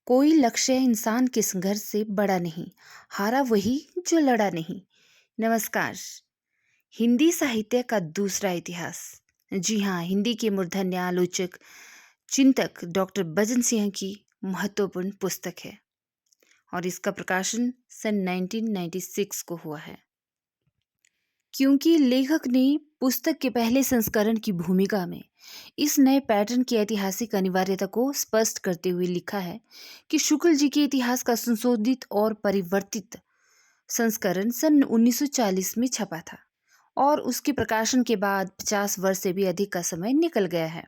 कोई लक्ष्य इंसान के संघर्ष से बड़ा नहीं, हारा वही जो लड़ा नहीं। नमस्कार। हिंदी साहित्य का दूसरा इतिहास। जी हाँ, हिंदी के मूर्धन्य आलोचक चिंतक डॉक्टर बचन सिंह की महत्वपूर्ण पुस्तक है और इसका प्रकाशन सन 1996 को हुआ है। क्योंकि लेखक ने पुस्तक के पहले संस्करण की भूमिका में इस नए पैटर्न की ऐतिहासिक अनिवार्यता को स्पष्ट करते हुए लिखा है कि शुक्ल जी के इतिहास का संशोधित और परिवर्तित संस्करण सन 1940 में छपा था और उसके प्रकाशन के बाद 50 वर्ष से भी अधिक का समय निकल गया है।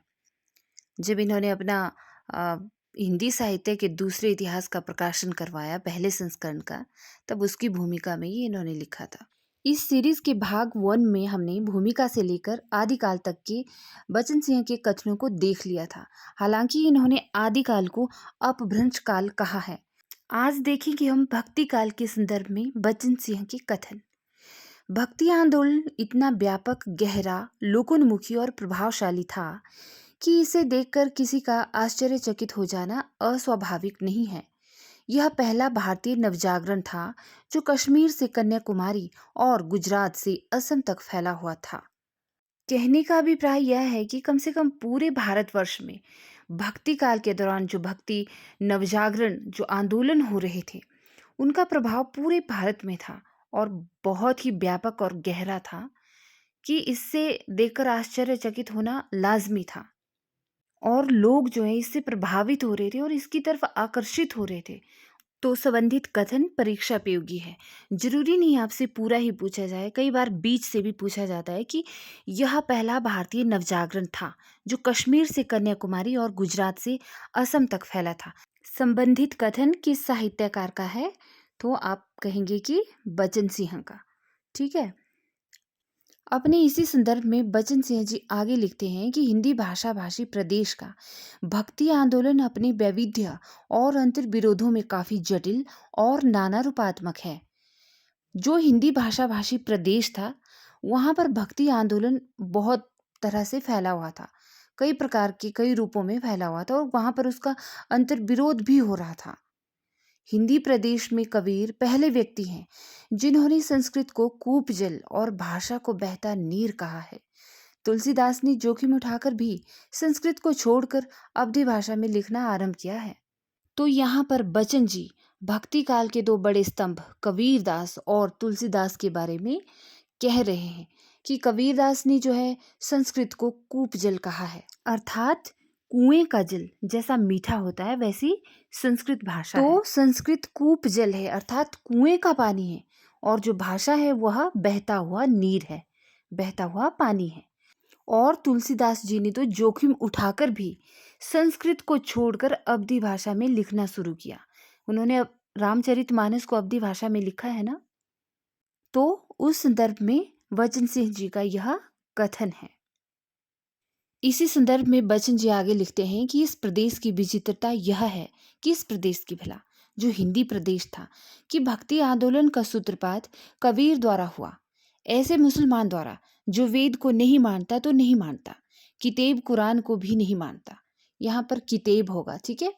जब इन्होंने अपना अ, हिंदी साहित्य के दूसरे इतिहास का प्रकाशन करवाया पहले संस्करण का, तब उसकी भूमिका में ही इन्होंने लिखा था। इस सीरीज के भाग 1 में हमने भूमिका से लेकर आदिकाल तक के बचन सिंह के कथनों को देख लिया था। हालांकि इन्होंने आदिकाल को अपभ्रंश काल कहा है। आज देखेंगे हम भक्ति काल के संदर्भ में बचन सिंह के कथन। भक्ति आंदोलन इतना व्यापक, गहरा, लोकोन्मुखी और प्रभावशाली था कि इसे देखकर किसी का आश्चर्यचकित हो जाना अस्वाभाविक नहीं है। यह पहला भारतीय नवजागरण था जो कश्मीर से कन्याकुमारी और गुजरात से असम तक फैला हुआ था। कहने का अभिप्राय यह है कि कम से कम पूरे भारतवर्ष में भक्ति काल के दौरान जो भक्ति नवजागरण जो आंदोलन हो रहे थे, उनका प्रभाव पूरे भारत में था और बहुत ही व्यापक और गहरा था कि इससे देखकर आश्चर्यचकित होना लाजमी था। और लोग जो है इससे प्रभावित हो रहे थे और इसकी तरफ आकर्षित हो रहे थे। तो संबंधित कथन परीक्षा उपयोगी है। जरूरी नहीं आपसे पूरा ही पूछा जाए, कई बार बीच से भी पूछा जाता है कि यह पहला भारतीय नवजागरण था जो कश्मीर से कन्याकुमारी और गुजरात से असम तक फैला था। संबंधित कथन किस साहित्यकार का है? तो आप कहेंगे कि बचन सिंह का। ठीक है। अपने इसी संदर्भ में बचन सिंह जी आगे लिखते हैं कि हिंदी भाषा भाषी प्रदेश का भक्ति आंदोलन अपने वैविध्य और अंतर विरोधों में काफी जटिल और नाना रूपात्मक है। जो हिंदी भाषा भाषी प्रदेश था, वहां पर भक्ति आंदोलन बहुत तरह से फैला हुआ था, कई प्रकार के कई रूपों में फैला हुआ था और वहां पर उसका अंतर विरोध भी हो रहा था। हिंदी प्रदेश में कबीर पहले व्यक्ति हैं जिन्होंने संस्कृत को कूपजल और भाषा को बहता नीर कहा है। तुलसीदास ने जोखिम उठाकर भी संस्कृत को छोड़कर अवधी भाषा में लिखना आरंभ किया है। तो यहाँ पर बचन जी भक्ति काल के दो बड़े स्तंभ कबीरदास और तुलसीदास के बारे में कह रहे हैं कि कबीरदास ने जो है संस्कृत को कूपजल कहा है, अर्थात कुएं का जल जैसा मीठा होता है वैसी संस्कृत भाषा है। तो संस्कृत कूप जल है, अर्थात कुएं का पानी है, और जो भाषा है वह बहता हुआ नीर है, बहता हुआ पानी है। और तुलसीदास जी ने तो जोखिम उठाकर भी संस्कृत को छोड़कर अवधी भाषा में लिखना शुरू किया। उन्होंने अब रामचरितमानस को अवधी भाषा में लिखा है ना। तो उस संदर्भ में बचन सिंह जी का यह कथन है। इसी संदर्भ में बचन जी आगे लिखते हैं कि इस प्रदेश की विचित्रता यह है कि इस प्रदेश की भला जो हिंदी प्रदेश था कि भक्ति आंदोलन का सूत्रपात कबीर द्वारा हुआ, ऐसे मुसलमान द्वारा जो वेद को नहीं मानता तो नहीं मानता, किताब कुरान को भी नहीं मानता। यहाँ पर किताब होगा, ठीक है,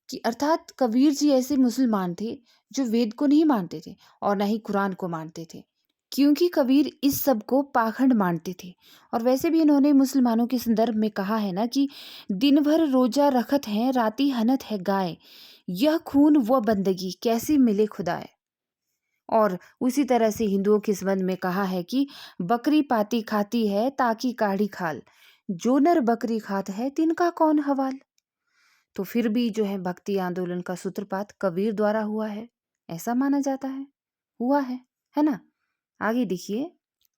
कि अर्थात कबीर जी ऐसे मुसलमान थे जो वेद को नहीं मानते थे और न ही कुरान को मानते थे, क्योंकि कबीर इस सब को पाखंड मानते थे। और वैसे भी इन्होंने मुसलमानों के संदर्भ में कहा है ना कि दिन भर रोजा रखत है, राती हनत है गाय, यह खून व बंदगी कैसी मिले खुदाए। और उसी तरह से हिंदुओं के संबंध में कहा है कि बकरी पाती खाती है ताकि काढ़ी खाल, जो नर बकरी खात है तिनका कौन हवाल। तो फिर भी जो है भक्ति आंदोलन का सूत्रपात कबीर द्वारा हुआ है, ऐसा माना जाता है, हुआ है ना। आगे देखिए,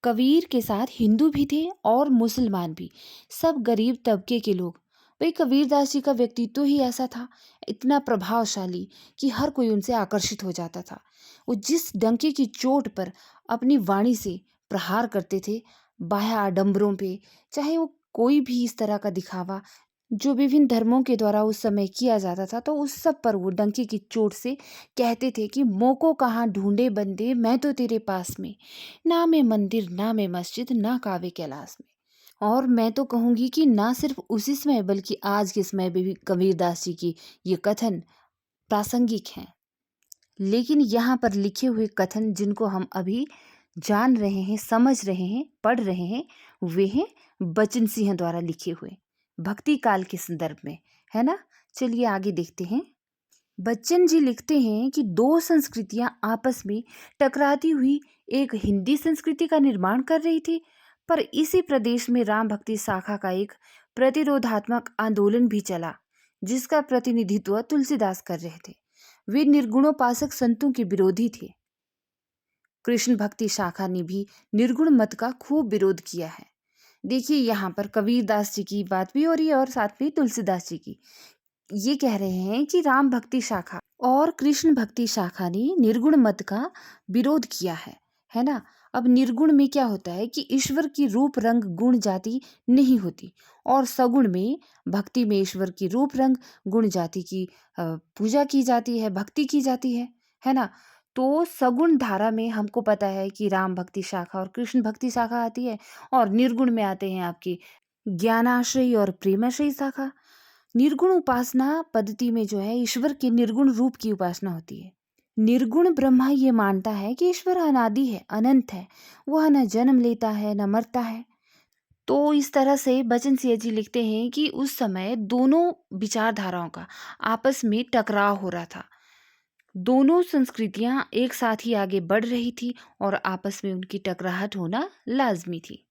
कबीर के साथ हिंदू भी थे और मुसलमान भी, सब गरीब तबके के लोग। भाई कबीरदास जी का व्यक्तित्व ही ऐसा था, इतना प्रभावशाली कि हर कोई उनसे आकर्षित हो जाता था। वो जिस डंके की चोट पर अपनी वाणी से प्रहार करते थे बाह्य आडंबरों पे, चाहे वो कोई भी इस तरह का दिखावा जो विभिन्न धर्मों के द्वारा उस समय किया जाता था, तो उस सब पर वो डंके की चोट से कहते थे कि मोको कहाँ ढूंढे बंदे, मैं तो तेरे पास में, ना मैं मंदिर ना मैं मस्जिद ना कावे कैलाश में। और मैं तो कहूँगी कि ना सिर्फ उसी समय बल्कि आज के समय में भी कबीरदास जी की ये कथन प्रासंगिक हैं। लेकिन यहाँ पर लिखे हुए कथन जिनको हम अभी जान रहे हैं, समझ रहे हैं, पढ़ रहे हैं, वे हैं बचन सिंह द्वारा लिखे हुए भक्ति काल के संदर्भ में, है ना। चलिए आगे देखते हैं। बच्चन जी लिखते हैं कि दो संस्कृतियां आपस में टकराती हुई एक हिंदी संस्कृति का निर्माण कर रही थी, पर इसी प्रदेश में राम भक्ति शाखा का एक प्रतिरोधात्मक आंदोलन भी चला, जिसका प्रतिनिधित्व तुलसीदास कर रहे थे। वे निर्गुणोपासक संतों के विरोधी थे। कृष्ण भक्ति शाखा ने भी निर्गुण मत का खूब विरोध किया है। देखिए यहाँ पर कबीरदास जी की बात भी हो रही है और साथ में तुलसीदास जी की। ये कह रहे हैं कि राम भक्ति शाखा और कृष्ण भक्ति शाखा ने निर्गुण मत का विरोध किया है ना। अब निर्गुण में क्या होता है कि ईश्वर की रूप रंग गुण जाति नहीं होती, और सगुण में भक्ति में ईश्वर की रूप रंग गुण जाति की पूजा की जाती है, भक्ति की जाती है ना। तो सगुण धारा में हमको पता है कि राम भक्ति शाखा और कृष्ण भक्ति शाखा आती है, और निर्गुण में आते हैं आपकी ज्ञानाश्रयी और प्रेमाश्रयी शाखा। निर्गुण उपासना पद्धति में जो है ईश्वर के निर्गुण रूप की उपासना होती है। निर्गुण ब्रह्मा ये मानता है कि ईश्वर अनादि है, अनंत है, वह न जन्म लेता है न मरता है। तो इस तरह से बचन सिंह जी लिखते हैं कि उस समय दोनों विचारधाराओं का आपस में टकराव हो रहा था। दोनों संस्कृतियां एक साथ ही आगे बढ़ रही थी और आपस में उनकी टकराहट होना लाजमी थी।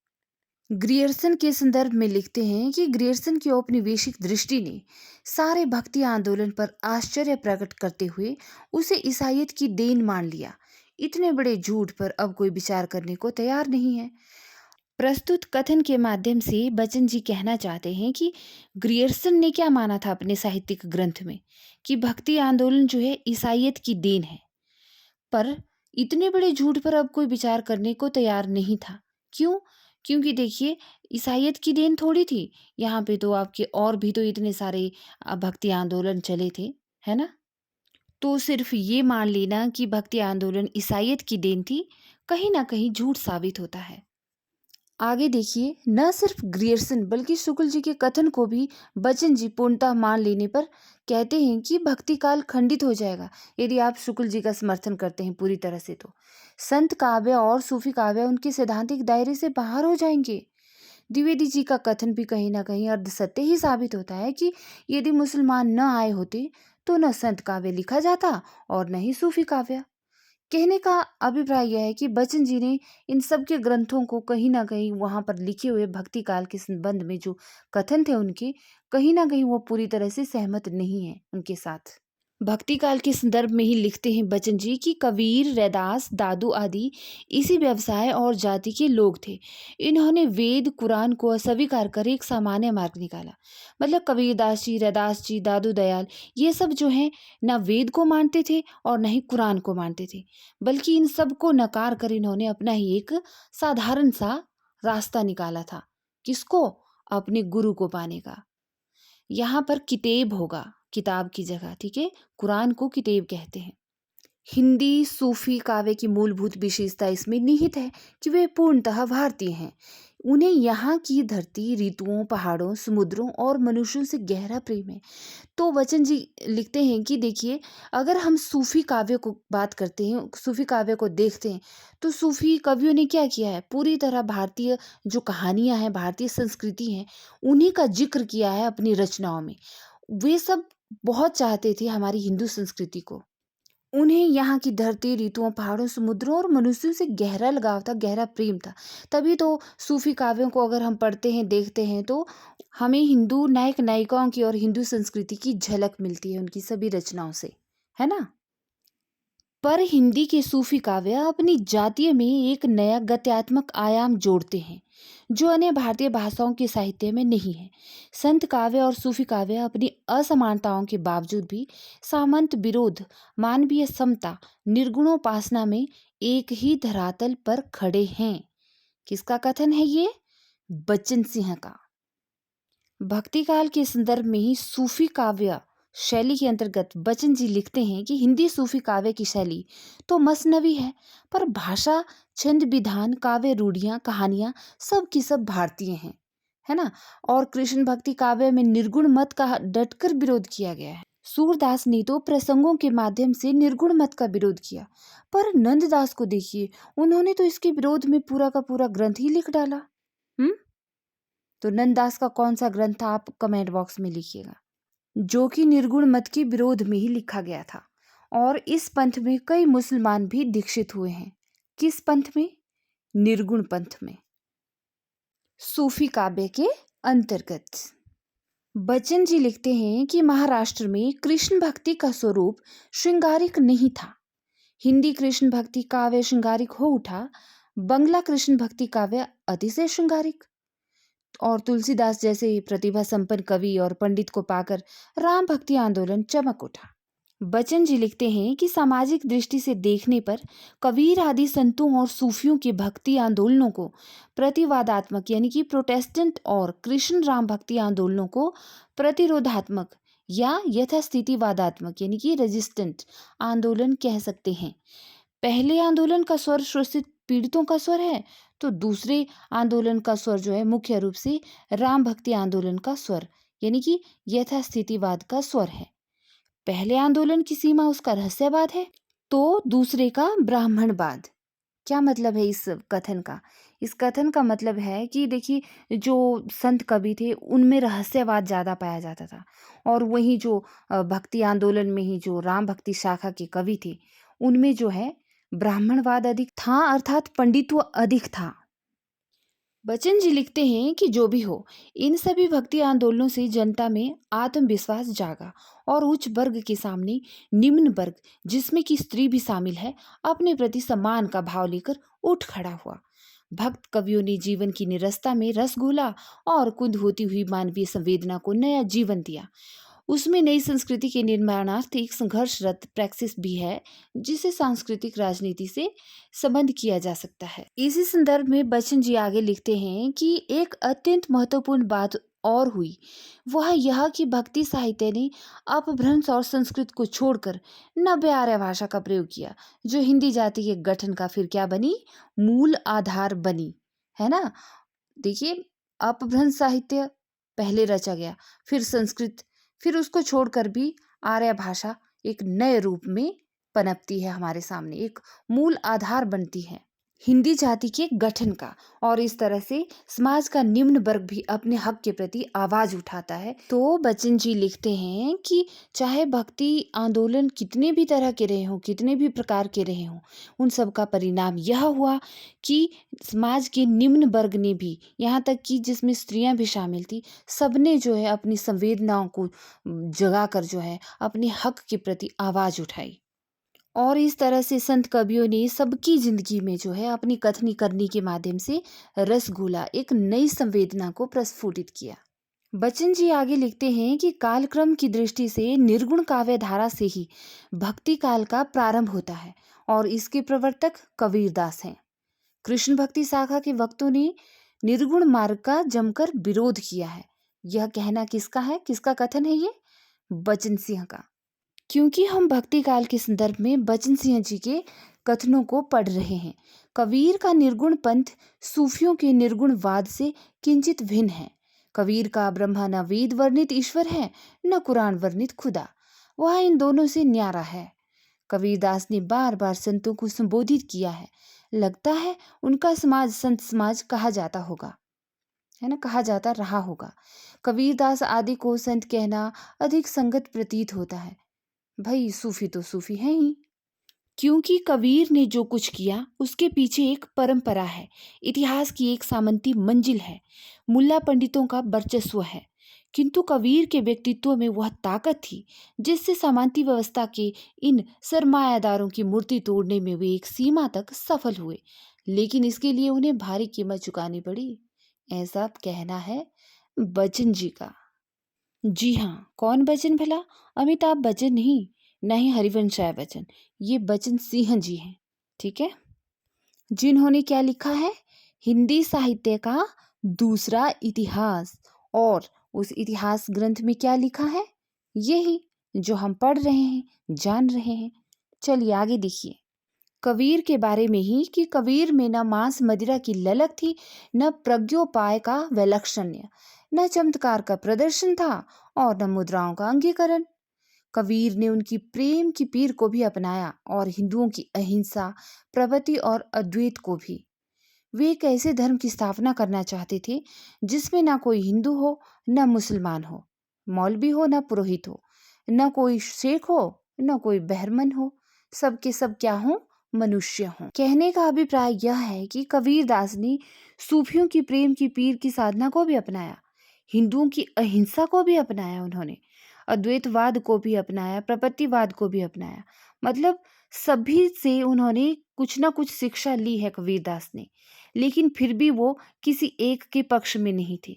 ग्रियर्सन के संदर्भ में लिखते हैं कि ग्रियर्सन की औपनिवेशिक दृष्टि ने सारे भक्ति आंदोलन पर आश्चर्य प्रकट करते हुए उसे ईसाइयत की देन मान लिया। इतने बड़े झूठ पर अब कोई विचार करने को तैयार नहीं है। प्रस्तुत कथन के माध्यम से बचन जी कहना चाहते हैं कि ग्रियर्सन ने क्या माना था अपने साहित्यिक ग्रंथ में कि भक्ति आंदोलन जो है ईसाइयत की देन है, पर इतने बड़े झूठ पर अब कोई विचार करने को तैयार नहीं था। क्यों? क्योंकि देखिए ईसाइयत की देन थोड़ी थी, यहाँ पे तो आपके और भी तो इतने सारे भक्ति आंदोलन चले थे, है ना। तो सिर्फ ये मान लेना कि भक्ति आंदोलन ईसाइयत की देन थी, कहीं ना कहीं झूठ साबित होता है। आगे देखिए, न सिर्फ ग्रियर्सन बल्कि शुक्ल जी के कथन को भी बचन जी पूर्णतः मान लेने पर कहते हैं कि भक्ति काल खंडित हो जाएगा यदि आप शुक्ल जी का समर्थन करते हैं पूरी तरह से। तो संत काव्य और सूफी काव्य उनके सैद्धांतिक दायरे से बाहर हो जाएंगे। द्विवेदी जी का कथन भी कहीं ना कहीं अर्ध सत्य ही साबित होता है कि यदि मुसलमान न आए होते तो न संत काव्य लिखा जाता और न ही सूफी काव्य। कहने का अभिप्राय यह है कि बच्चन जी ने इन सब के ग्रंथों को कहीं ना कहीं वहां पर लिखे हुए भक्ति काल के संबंध में जो कथन थे उनके, कहीं ना कहीं वो पूरी तरह से सहमत नहीं है उनके साथ। भक्ति काल के संदर्भ में ही लिखते हैं बच्चन जी कि कबीर, रैदास, दादू आदि इसी व्यवसाय और जाति के लोग थे। इन्होंने वेद कुरान को अस्वीकार कर एक सामान्य मार्ग निकाला। मतलब कबीरदास जी, रैदास जी, दादू दयाल, ये सब जो हैं ना वेद को मानते थे और न ही कुरान को मानते थे, बल्कि इन सब को नकार कर इन्होंने अपना ही एक साधारण सा रास्ता निकाला था। किसको? अपने गुरु को पाने का। यहाँ पर किताब होगा, किताब की जगह, ठीक है। कुरान को किताब कहते हैं। हिंदी सूफी काव्य की मूलभूत विशेषता इसमें निहित है कि वे पूर्णतः भारतीय हैं। उन्हें यहाँ की धरती, ऋतुओं, पहाड़ों, समुद्रों और मनुष्यों से गहरा प्रेम है। तो वचन जी लिखते हैं कि देखिए, अगर हम सूफी काव्य को बात करते हैं, सूफी काव्य को देखते हैं, तो सूफी कवियों ने क्या किया है, पूरी तरह भारतीय जो कहानियां हैं, भारतीय संस्कृति हैं, उन्हीं का जिक्र किया है अपनी रचनाओं में। वे सब बहुत चाहते थे हमारी हिंदू संस्कृति को। उन्हें यहाँ की धरती, ऋतुओं, पहाड़ों, समुद्रों और मनुष्यों से गहरा लगाव था, गहरा प्रेम था। तभी तो सूफी काव्यों को अगर हम पढ़ते हैं, देखते हैं, तो हमें हिंदू नायक नायिकाओं की और हिंदू संस्कृति की झलक मिलती है उनकी सभी रचनाओं से, है ना। पर हिंदी के सूफी काव्य अपनी जातीय में एक नया गत्यात्मक आयाम जोड़ते हैं जो अन्य भारतीय भाषाओं के साहित्य में नहीं है। संत काव्य और सूफी काव्य अपनी असमानताओं के बावजूद भी सामंत विरोध, मानवीय समता, निर्गुणोपासना में एक ही धरातल पर खड़े हैं। किसका कथन है ये? बच्चन सिंह का। भक्ति काल के संदर्भ में ही सूफी काव्य शैली के अंतर्गत बच्चन जी लिखते हैं कि हिंदी सूफी काव्य की शैली तो मसनवी है, पर भाषा, छंद, विधान, काव्य रूढ़ियां, कहानियां सब की सब भारतीय हैं, है ना। और कृष्ण भक्ति काव्य में निर्गुण मत का डटकर विरोध किया गया है। सूरदास ने तो प्रसंगों के माध्यम से निर्गुण मत का विरोध किया, पर नंददास को देखिए, उन्होंने तो इसके विरोध में पूरा का पूरा ग्रंथ ही लिख डाला। हम्म तो नंददास का कौन सा ग्रंथ था, आप कमेंट बॉक्स में लिखिएगा, जो कि निर्गुण मत के विरोध में ही लिखा गया था। और इस पंथ में कई मुसलमान भी दीक्षित हुए हैं। किस पंथ में? निर्गुण पंथ में, सूफी काव्य के अंतर्गत। बच्चन जी लिखते हैं कि महाराष्ट्र में कृष्ण भक्ति का स्वरूप श्रृंगारिक नहीं था। हिंदी कृष्ण भक्ति काव्य श्रृंगारिक हो उठा, बंगला कृष्ण भक्ति काव्य अतिशय श्रृंगारिक। और तुलसीदास जैसे प्रतिभा संपन्न कवि और पंडित को पाकर राम भक्ति आंदोलन चमक उठा। बच्चन जी लिखते हैं कि सामाजिक दृष्टि से देखने पर कबीर आदि संतों और सूफियों के भक्ति आंदोलनों को प्रतिवादात्मक यानी कि प्रोटेस्टेंट और कृष्ण राम भक्ति आंदोलनों को प्रतिरोधात्मक या यथास्थितिवादात्मक यानी कि रेजिस्टेंट आंदोलन कह सकते हैं। पहले आंदोलन का स्वर शोषित पीड़ितों का स्वर है, तो दूसरे आंदोलन का स्वर जो है मुख्य रूप से राम भक्ति आंदोलन का स्वर यानी कि यथास्थितिवाद का स्वर है। पहले आंदोलन की सीमा उसका रहस्यवाद है, तो दूसरे का ब्राह्मणवाद। क्या मतलब है इस कथन का? इस कथन का मतलब है कि देखिए, जो संत कवि थे उनमें रहस्यवाद ज़्यादा पाया जाता था, और वहीं जो भक्ति आंदोलन में ही जो राम भक्ति शाखा के कवि थे उनमें जो है ब्राह्मणवाद अधिक था, अर्थात पंडित्व अधिक था। बच्चन जी लिखते हैं कि जो भी हो, इन सभी भक्ति आंदोलनों से जनता में आत्मविश्वास जागा और उच्च वर्ग के सामने निम्न वर्ग, जिसमें कि स्त्री भी शामिल है, अपने प्रति सम्मान का भाव लेकर उठ खड़ा हुआ। भक्त कवियों ने जीवन की निरस्ता में रस घोला और कुंद होती हुई मानवीय संवेदना को नया जीवन दिया। उसमें नई संस्कृति के निर्माणार्थ एक संघर्षरत प्रैक्टिस भी है, जिसे सांस्कृतिक राजनीति से संबंध किया जा सकता है। इसी संदर्भ में बच्चन जी आगे लिखते हैं कि एक अत्यंत महत्वपूर्ण बात और हुई, वह यह कि भक्ति साहित्य ने अपभ्रंश और संस्कृत को छोड़कर नव्य आर्य भाषा का प्रयोग किया, जो हिंदी जाति के गठन का फिर क्या बनी? मूल आधार बनी, है ना। देखिए, अपभ्रंश साहित्य पहले रचा गया, फिर संस्कृत, फिर उसको छोड़कर भी आर्य भाषा एक नए रूप में पनपती है हमारे सामने, एक मूल आधार बनती है हिंदी जाति के गठन का। और इस तरह से समाज का निम्न वर्ग भी अपने हक के प्रति आवाज उठाता है। तो बच्चन जी लिखते हैं कि चाहे भक्ति आंदोलन कितने भी तरह के रहे हों, कितने भी प्रकार के रहे हों, उन सब का परिणाम यह हुआ कि समाज के निम्न वर्ग ने भी, यहाँ तक कि जिसमें स्त्रियां भी शामिल थी, सबने जो है अपनी संवेदनाओं को जगाकर जो है अपने हक के प्रति आवाज उठाई। और इस तरह से संत कवियों ने सबकी जिंदगी में जो है अपनी कथनी करनी के माध्यम से रस घोला, एक नई संवेदना को प्रस्फुटित किया। बच्चन जी आगे लिखते हैं कि कालक्रम की दृष्टि से निर्गुण काव्य धारा से ही भक्ति काल का प्रारंभ होता है, और इसके प्रवर्तक कबीरदास हैं। कृष्ण भक्ति शाखा के वक्तों ने निर्गुण मार्ग का जमकर विरोध किया है। यह कहना किसका है, किसका कथन है? ये बच्चन सिंह का। क्योंकि हम भक्ति काल के संदर्भ में बच्चन सिंह जी के कथनों को पढ़ रहे हैं। कबीर का निर्गुण पंथ सूफियों के निर्गुणवाद से किंचित भिन्न है। कबीर का ब्रह्मा न वेद वर्णित ईश्वर है, न कुरान वर्णित खुदा, वह इन दोनों से न्यारा है। कबीरदास ने बार बार संतों को संबोधित किया है। लगता है उनका समाज संत समाज कहा जाता होगा, है ना, कहा जाता रहा होगा। कबीरदास आदि को संत कहना अधिक संगत प्रतीत होता है। भाई सूफी तो सूफी है ही, क्योंकि कबीर ने जो कुछ किया उसके पीछे एक परंपरा है, इतिहास की एक सामंती मंजिल है, मुल्ला पंडितों का वर्चस्व है। किंतु कबीर के व्यक्तित्व में वह ताकत थी जिससे सामंती व्यवस्था के इन सरमायादारों की मूर्ति तोड़ने में वे एक सीमा तक सफल हुए, लेकिन इसके लिए उन्हें भारी कीमत चुकानी पड़ी, ऐसा कहना है बच्चन जी का। जी हाँ, कौन बच्चन भला? अमिताभ बच्चन नहीं, न ही हरिवंश राय बच्चन, ये बच्चन सिंह जी हैं, ठीक है, जिन्होंने क्या लिखा है? हिंदी साहित्य का दूसरा इतिहास। और उस इतिहास ग्रंथ में क्या लिखा है? यही जो हम पढ़ रहे हैं, जान रहे हैं। चलिए आगे देखिए कबीर के बारे में ही कि कबीर में न मांस मदिरा की ललक थी, न प्रज्ञोपाय का वैलक्षण्य, न चमत्कार का प्रदर्शन था, और न मुद्राओं का अंगीकरण। कबीर ने उनकी प्रेम की पीर को भी अपनाया और हिंदुओं की अहिंसा, प्रगति और अद्वैत को भी। वे एक ऐसे धर्म की स्थापना करना चाहते थे जिसमें ना कोई हिंदू हो, ना मुसलमान हो, मौलवी हो, ना पुरोहित हो, ना कोई शेख हो, ना कोई ब्राह्मण हो, सबके सब क्या हो, मनुष्य हो। कहने का अभिप्राय यह है कि कबीरदास ने सूफियों की प्रेम की पीर की साधना को भी अपनाया, हिंदुओं की अहिंसा को भी अपनाया, उन्होंने अद्वैतवाद को भी अपनाया, प्रपत्तिवाद को भी अपनाया। मतलब सभी से उन्होंने कुछ ना कुछ शिक्षा ली है कबीरदास ने, लेकिन फिर भी वो किसी एक के पक्ष में नहीं थे।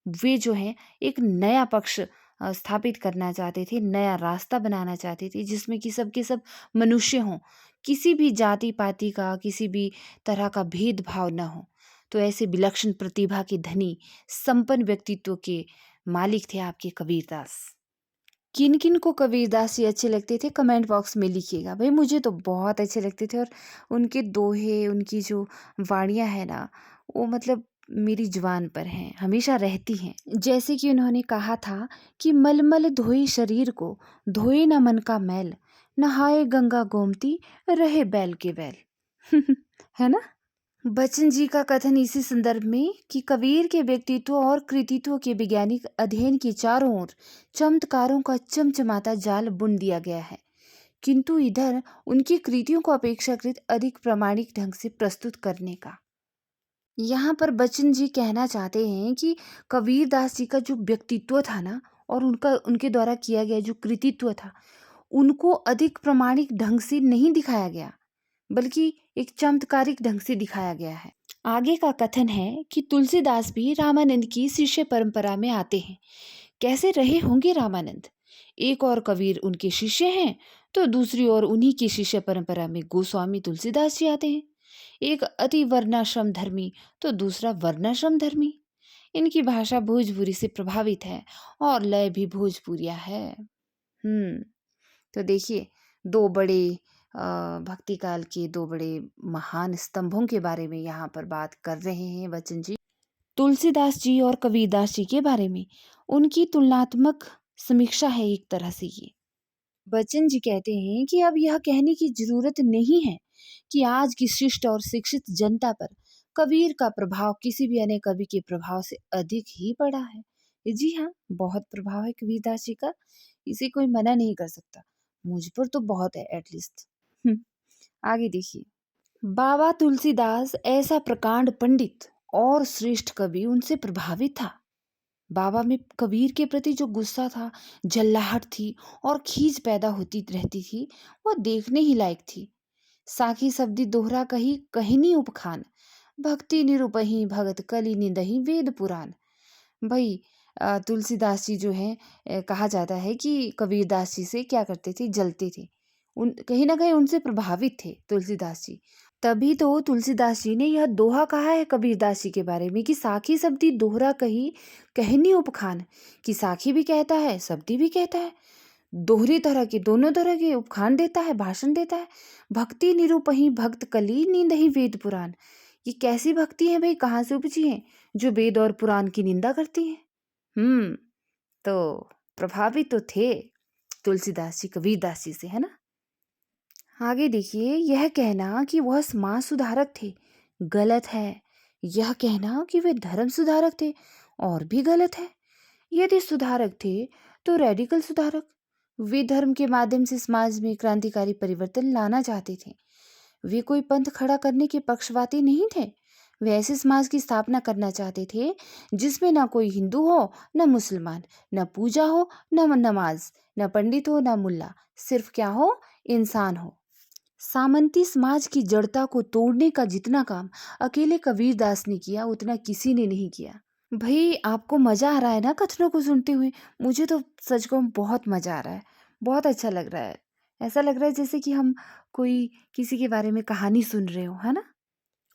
वे जो है एक नया पक्ष स्थापित करना चाहते थे, नया रास्ता बनाना चाहते थे जिसमें कि सब के सब मनुष्य हों, किसी भी जाति पाति का, किसी भी तरह का भेदभाव न हो। तो ऐसे विलक्षण प्रतिभा के धनी, संपन्न व्यक्तित्व के मालिक थे आपके कबीरदास। किन किन को कबीरदास जी अच्छे लगते थे, कमेंट बॉक्स में लिखिएगा। भाई मुझे तो बहुत अच्छे लगते थे, और उनके दोहे, उनकी जो वाणियाँ है ना, वो मतलब मेरी जुबान पर हैं, हमेशा रहती हैं। जैसे कि उन्होंने कहा था कि मलमल धोई शरीर को, धोए न मन का मैल, नहाए गंगा गोमती, रहे बैल के बैल। है ना। बच्चन जी का कथन इसी संदर्भ में कि कबीर के व्यक्तित्व और कृतित्व के वैज्ञानिक अध्ययन के चारों ओर चमत्कारों का चमचमाता जाल बुन दिया गया है, किंतु इधर उनकी कृतियों को अपेक्षाकृत अधिक प्रामाणिक ढंग से प्रस्तुत करने का। यहाँ पर बच्चन जी कहना चाहते हैं कि कबीरदास जी का जो व्यक्तित्व था ना, और उनके द्वारा किया गया जो कृतित्व था, उनको अधिक प्रामाणिक ढंग से नहीं दिखाया गया, बल्कि एक चमत्कारिक ढंग से दिखाया गया है। आगे का कथन है कि तुलसीदास भी रामानंद की शिष्य परंपरा में आते हैं। कैसे रहे होंगे रामानंद? एक और कबीर उनके शिष्य हैं, तो दूसरी ओर उन्हीं की शिष्य परंपरा में गोस्वामी तुलसीदास जी आते हैं। एक अति वर्णाश्रम धर्मी, तो दूसरा वर्णाश्रम धर्मी। इनकी भाषा भोजपुरी से प्रभावित है और लय भी भोजपुरिया है। तो देखिए, दो बड़े भक्ति काल के दो बड़े महान स्तंभों के बारे में यहाँ पर बात कर रहे हैं बच्चन जी। तुलसीदास जी और कबीरदास जी के बारे में उनकी तुलनात्मक समीक्षा है एक तरह से ये। बच्चन जी कहते हैं कि अब यह कहने की जरूरत नहीं है कि आज की शिष्ट और शिक्षित जनता पर कबीर का प्रभाव किसी भी अन्य कवि के प्रभाव से अधिक ही पड़ा है। जी हाँ, बहुत प्रभाव है कबीरदास जी का, इसे कोई मना नहीं कर सकता। मुझ पर तो बहुत है एटलीस्ट। आगे देखिए, बाबा तुलसीदास ऐसा प्रकांड पंडित और श्रेष्ठ कवि, उनसे प्रभावित था। बाबा में कबीर के प्रति जो गुस्सा था, जल्लाहट थी और खींच पैदा होती रहती थी, वह देखने ही लायक थी। साखी शब्दी दोहरा कही कहनी उपखान, भक्ति निरूपही भगत कली निदही वेद पुराण। भाई तुलसीदास जी जो है, कहा जाता है कि कबीरदास जी से क्या करते थे, जलते थे। उन कहीं ना कहीं उनसे प्रभावित थे तुलसीदास जी। तभी तो तुलसीदास जी ने यह दोहा कहा है कबीरदास जी के बारे में कि साखी शब्दी दोहरा कही कहनी उपखान, कि साखी भी कहता है, शब्दी भी कहता है, दोहरी तरह के, दोनों तरह के उपखान देता है, भाषण देता है। भक्ति निरूपही भक्त कली नींदही वेद पुराण। ये कैसी भक्ति है भाई, कहाँ से उपजी है, जो वेद और पुराण की निंदा करती है। तो प्रभावित तो थे तुलसीदास जी कबीरदास जी से, है ना। आगे देखिए, यह कहना कि वह समाज सुधारक थे गलत है, यह कहना कि वे धर्म सुधारक थे और भी गलत है। यदि सुधारक थे तो रेडिकल सुधारक, वे धर्म के माध्यम से समाज में क्रांतिकारी परिवर्तन लाना चाहते थे। वे कोई पंथ खड़ा करने के पक्षपाती नहीं थे। वे ऐसे समाज की स्थापना करना चाहते थे जिसमें ना कोई हिंदू हो, न मुसलमान, न पूजा हो, न नमाज, न पंडित हो, न मुल्ला, सिर्फ क्या हो, इंसान हो। सामंती समाज की जड़ता को तोड़ने का जितना काम अकेले कबीरदास ने किया, उतना किसी ने नहीं किया। भाई आपको मजा आ रहा है ना कथनों को सुनते हुए? मुझे तो सच कहूं बहुत मजा आ रहा है, बहुत अच्छा लग रहा है। ऐसा लग रहा है जैसे कि हम कोई किसी के बारे में कहानी सुन रहे हो, है ना।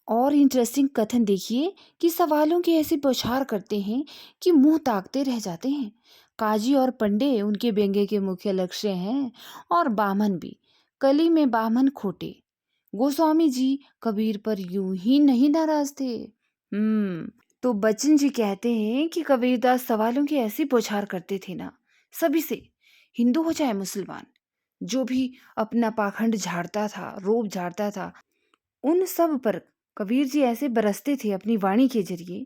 और इंटरेस्टिंग कथन देखिए कि सवालों की ऐसी बौछार करते हैं कि मुंह ताकते रह जाते हैं। काजी और पंडे उनके व्यंग्य के मुख्य लक्ष्य हैं, और बामन भी, कली में बामन खोटे। गोस्वामी जी कबीर पर यूं ही नहीं नाराज थे। तो बच्चन जी कहते हैं कि कबीरदास सवालों की ऐसी बौछार करते थे ना, सभी से, हिंदू हो चाहे मुसलमान, जो भी अपना पाखंड झाड़ता था, रोब झाड़ता था, उन सब पर कबीर जी ऐसे बरसते थे अपनी वाणी के जरिए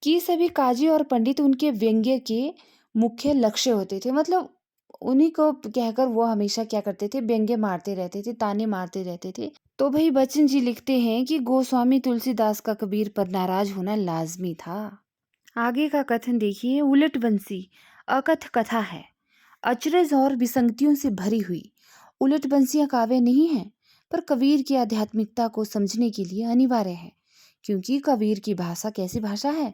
कि सभी काजी और पंडित उनके व्यंग्य के मुख्य लक्ष्य होते थे। मतलब उन्हीं को कहकर वो हमेशा क्या करते थे, व्यंग्य मारते रहते थे, ताने मारते रहते थे। तो भाई बच्चन जी लिखते हैं कि गोस्वामी तुलसीदास का कबीर पर नाराज होना लाजमी था। आगे का कथन देखिए, उलट बंसी अकथ कथा है, अचरज और विसंगतियों से भरी हुई। उलट बंसियां काव्य नहीं है, पर कबीर की आध्यात्मिकता को समझने के लिए अनिवार्य है, क्योंकि कबीर की भाषा कैसी भाषा है,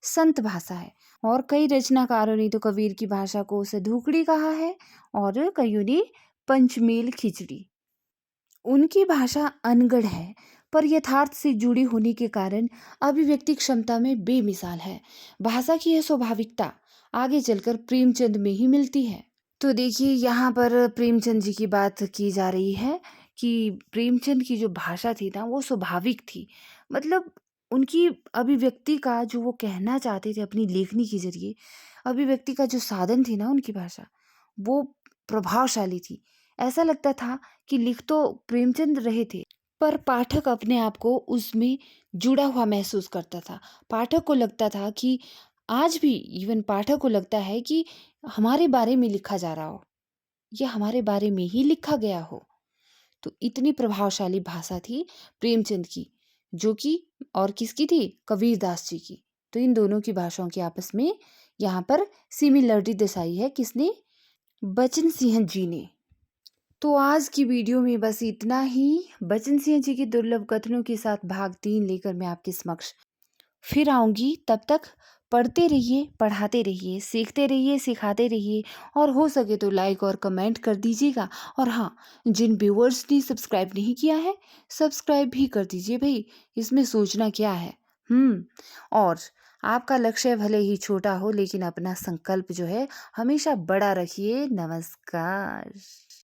संत भाषा है। और कई रचनाकारों ने तो कबीर की भाषा को सधुकड़ी कहा है और कईयों ने पंचमेल खिचड़ी। उनकी भाषा अनगढ़ है, पर यथार्थ से जुड़ी होने के कारण अभिव्यक्ति क्षमता में बेमिसाल है। भाषा की यह स्वाभाविकता आगे चलकर प्रेमचंद में ही मिलती है। तो देखिए यहाँ पर प्रेमचंद जी की बात की जा रही है कि प्रेमचंद की जो भाषा थी ना वो स्वाभाविक थी। मतलब उनकी अभिव्यक्ति का जो वो कहना चाहते थे अपनी लेखनी के जरिए, अभिव्यक्ति का जो साधन थी ना उनकी भाषा, वो प्रभावशाली थी। ऐसा लगता था कि लिख तो प्रेमचंद रहे थे, पर पाठक अपने आप को उसमें जुड़ा हुआ महसूस करता था। पाठक को लगता था कि आज भी इवन पाठक को लगता है कि हमारे बारे में लिखा जा रहा हो या हमारे बारे में ही लिखा गया हो। तो इतनी प्रभावशाली भाषा थी प्रेमचंद की, जो कि और किसकी थी, कबीरदास जी की। तो इन दोनों की भाषाओं की आपस में यहाँ पर सिमिलरिटी दर्शाई है, किसने, बचन सिंह जी ने। तो आज की वीडियो में बस इतना ही। बचन सिंह जी के दुर्लभ कथनों के साथ भाग 3 लेकर मैं आपके समक्ष फिर आऊंगी। तब तक पढ़ते रहिए, पढ़ाते रहिए, सीखते रहिए, सिखाते रहिए, और हो सके तो लाइक और कमेंट कर दीजिएगा। और हाँ, जिन व्यूअर्स ने सब्सक्राइब नहीं किया है, सब्सक्राइब भी कर दीजिए भाई, इसमें सोचना क्या है। और आपका लक्ष्य भले ही छोटा हो, लेकिन अपना संकल्प जो है हमेशा बड़ा रखिए। नमस्कार।